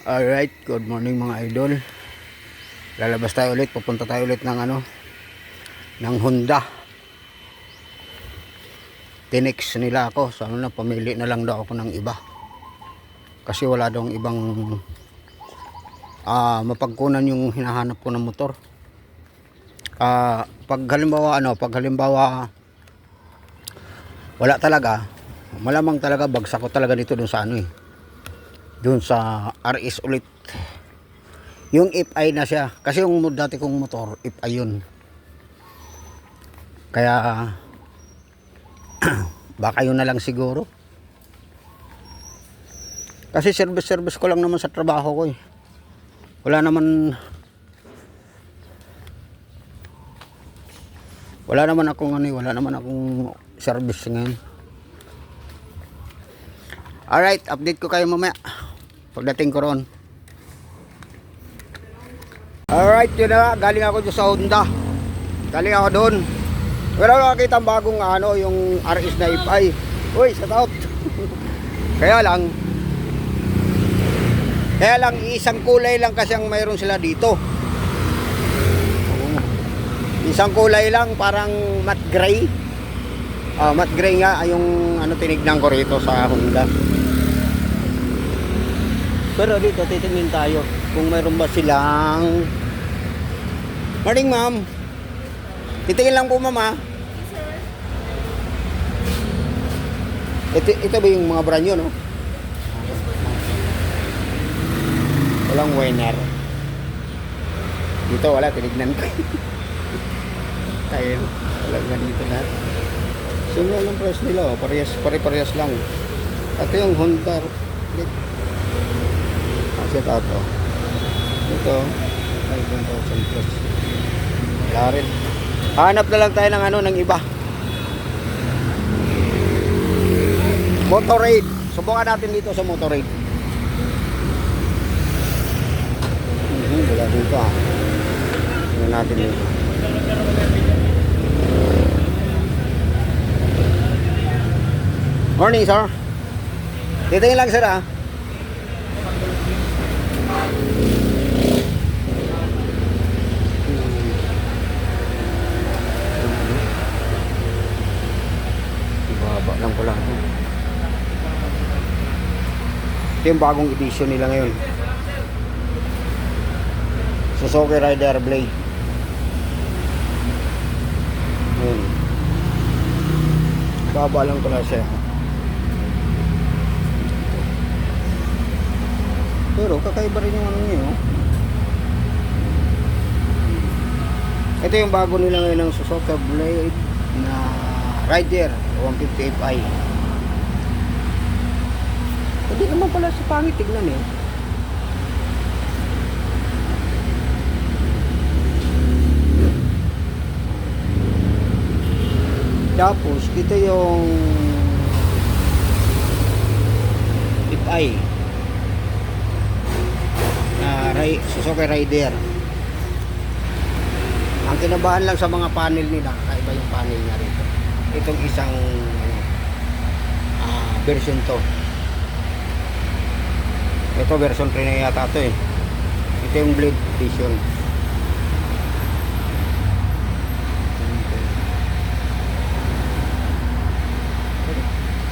Alright, good morning mga idol. Lalabas tayo ulit, pupunta tayo ulit ng ng Honda. Tinex nila ako, sabi na pamili na lang daw ako ng iba. Kasi wala daw ibang mapagkunan yung hinahanap ko ng motor. Pag halimbawa wala talaga, malamang talaga bagsak ko talaga dito dun sa dun sa RS ulit. Yung FI na siya. Kasi yung dati kong motor, FI yun. Kaya, baka yun na lang siguro. Kasi service ko lang naman sa trabaho ko eh. Wala naman akong service ngayon. Alright, update ko kayo mamaya pagdating ko roon. Alright, yun na, galing ako sa Honda. Galing ako doon. Wala nakakita ang bagong yung RS na FI. Uy, shout out. Kaya lang isang kulay lang kasi ang mayroon sila dito. Isang kulay lang, parang matte gray. Matte gray nga yung tinignan ko rito sa Honda. Pero dito titingin tayo kung mayroon ba silang. Morning ma'am. Titingin lang po ma'am ha. Ito ba yung mga brand nyo, no? Walang winner. Dito wala, tinignan ko. Ayun, wala nga dito lahat. Sino yung price nila? Pare-parehas lang. Ito yung Honda. Set out to. Ito 5,000 plus. Wala rin. Hanap na lang tayo ng iba. Motorade. Subukan natin dito sa Motorade. Wala dito ha. Tingnan natin dito. Morning sir. Titingin lang sir ha. Lang ko lang. Ito yung bagong edition nila ngayon. Suzuki Rider Blade. Ayan. Baba lang ko lang siya. Pero kakaiba rin yung niya. Ito yung bago nila ngayon ng Suzuki Blade na Rider 150 Fi. Hindi naman pala sa pangit tignan eh. Tapos ito yung Fi na Suzuki Rider. Ang kinabahan lang sa mga panel nila, kaiba yung panel niya rito. Itong isang version to. Ito version 3 na yata to eh. Ito yung Blade Edition.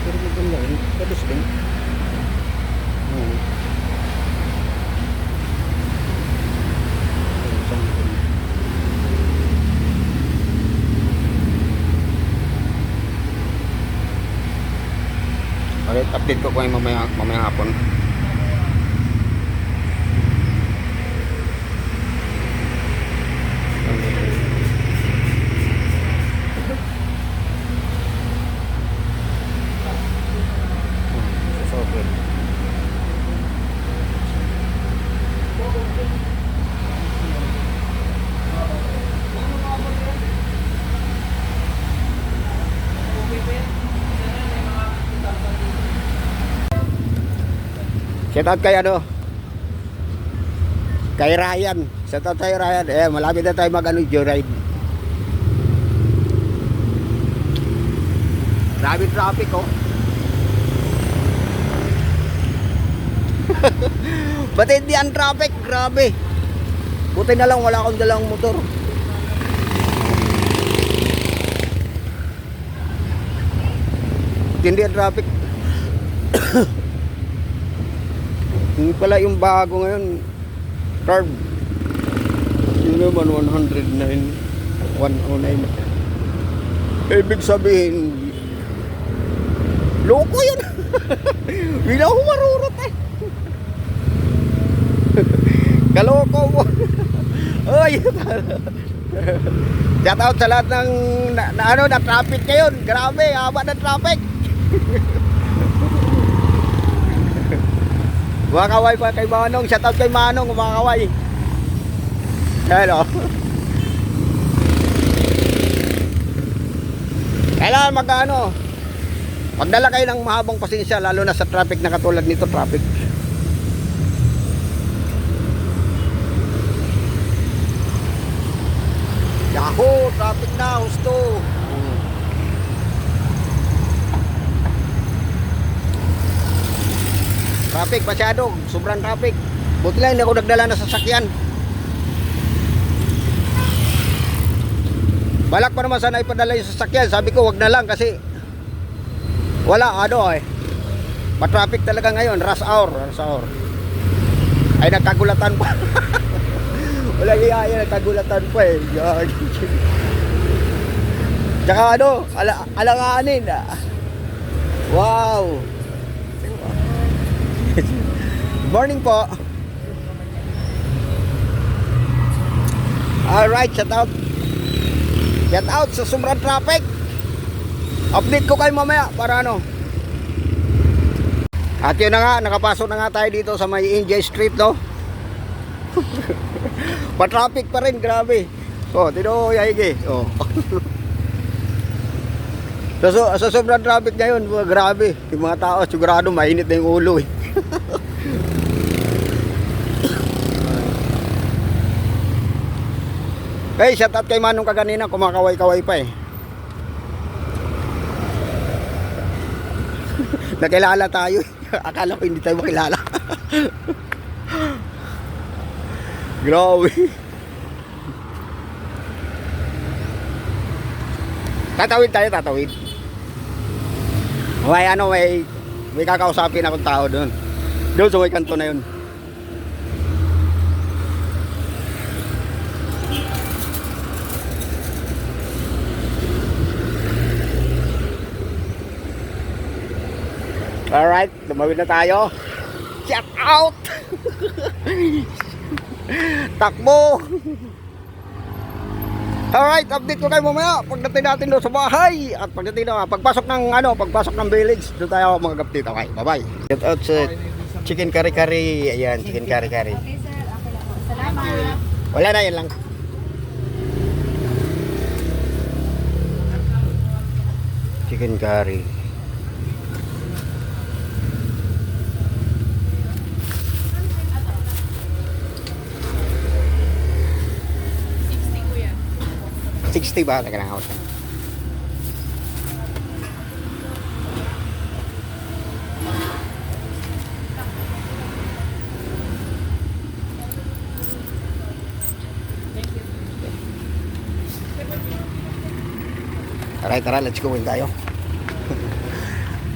Pero maganda rin. Kabis din. Alright, update ko kayo mamaya hapon. Shout out kay kay Ryan. Shout out kay Ryan. Malapit na tayo joyride. Grabe traffic oh. Hindi ang traffic, grabe. Buti na lang wala akong dalang motor. Hindi ang traffic. Hindi pala yung bago ngayon. Carb. Yun naman 109. 109. Ibig sabihin, loko yun. Bila ko marurot eh. Kaloko mo. Oy. Shout out sa lahat ng na traffic ngayon. Grabe, haba ng traffic. Mga kaway pa kay Manong. Shout out kay Manong, mga kaway. Hello. Kailangan magdala kayo ng mahabang pasensya, lalo na sa traffic na katulad nito, traffic. Yahoo! Traffic na, husto. Traffic, masyado. Sobrang traffic. Buti lang hindi ako nagdala na sasakyan. Balak pa naman sana ipadala yung sasakyan. Sabi ko wag na lang kasi wala matraffic talaga ngayon. Rush hour. Ay nagkagulatan pa. Wala iya nagkagulatan pa eh. Tsaka alanganin. Wow. Good morning po. Alright, shout out sa sobrang traffic. Update ko kayo mamaya para At yun na nga, nakapasok na nga tayo dito sa may NJ Street, no? Pa-traffic pa rin, grabe. So, tino yayigi. Oh. Sa sobrang traffic ngayon, grabe. Yung mga tao, sigurado mainit na yung ulo eh. Hey, shout out kay Manong kaganina, kumakaway-kaway pa eh. Nakilala tayo. Akala ko hindi tayo makilala. Grabe. Tatawid tayo. May kakausapin akong tao doon. Doon sa may kanto na yun. Alright, tumawid na tayo. Shout out! Takbo! Alright, update ko kayo mamaya pagdating natin doon sa bahay. At pagpasok ng village, doon tayo mag-update. Okay, bye-bye. Shout out sa chicken kari-kari. Ayan, chicken kari-kari. Okay sir, okay lang po. Salamat. Wala na, yan lang. Chicken curry. $60 ba? Teka lang ako. Tara, let's go tayo.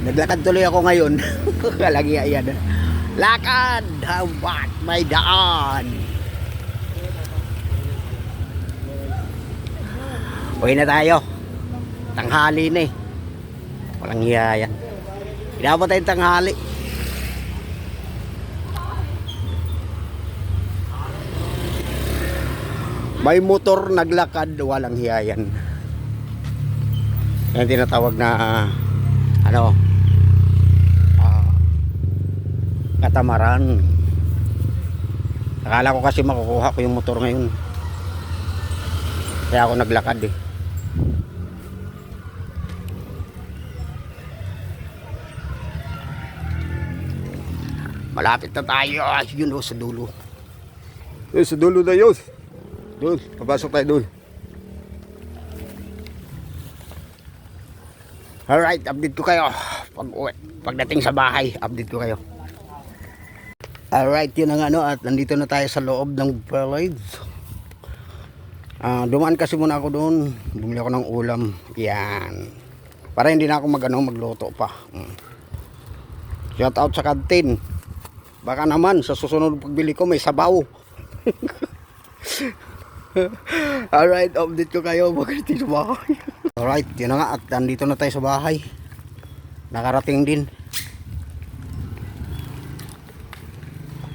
Naglakad tuloy ako ngayon. Lagi ayan. Lakad! Hawat may daan! Uwi na tayo. Tanghali na eh. Walang hiya yan. Inabot tayong tanghali. May motor naglakad, walang hiya yan. Yan tinatawag na katamaran. Akala ko kasi makukuha ko yung motor ngayon. Kaya ako naglakad eh. Malapit na tayo. Yun sa dulo. Sa dulo na yun. Doon, papasok tayo doon. Alright, update ko kayo. Pagdating sa bahay, update ko kayo. Alright, yun ang ano, at nandito na tayo sa loob ng village. Dumaan kasi muna ako doon. Bumili ako ng ulam. Yan. Para hindi na ako magluto pa. Shout out sa kantin. Baka naman sa susunod pagbili ko may sabaw. Alright, update ko kayo. Bakit sa bahay? Alright, yun na nga. At nandito na tayo sa bahay. Nakarating din.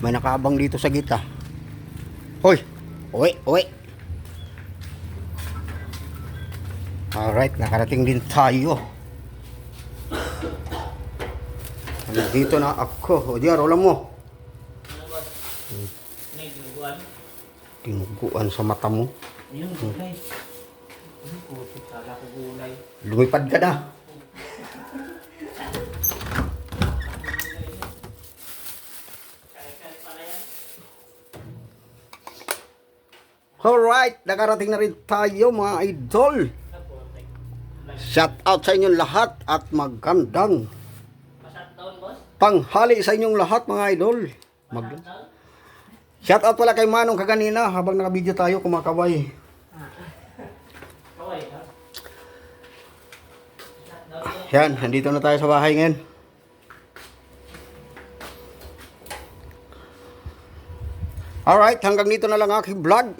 May nakaabang dito sa gita. Hoy! Uwi! Alright, nakarating din tayo. Nandito na ako. O diyan, rola mo. May tinuguan. Tinuguan sa mata mo. Ayun, gulay. Ay, puto, kala ko gulay. Lumipad ka na. Alright, nakarating na rin tayo mga idol. Shout out sa inyong lahat at magandang Shutdown, boss? tanghali sa inyong lahat mga idol. Shout out pala kay Manong kaganina habang nakabideo tayo kumakaway. Kaway, ha? Yan, nandito na tayo sa bahay ngayon. Alright, hanggang dito na lang aking vlog.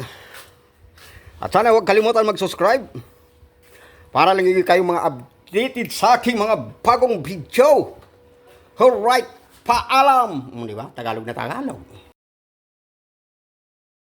At sana huwag kalimutan mag-subscribe para lang kayo mga updated sa aking mga bagong video. Alright, paalam. Di ba? Tagalog na Tagalog.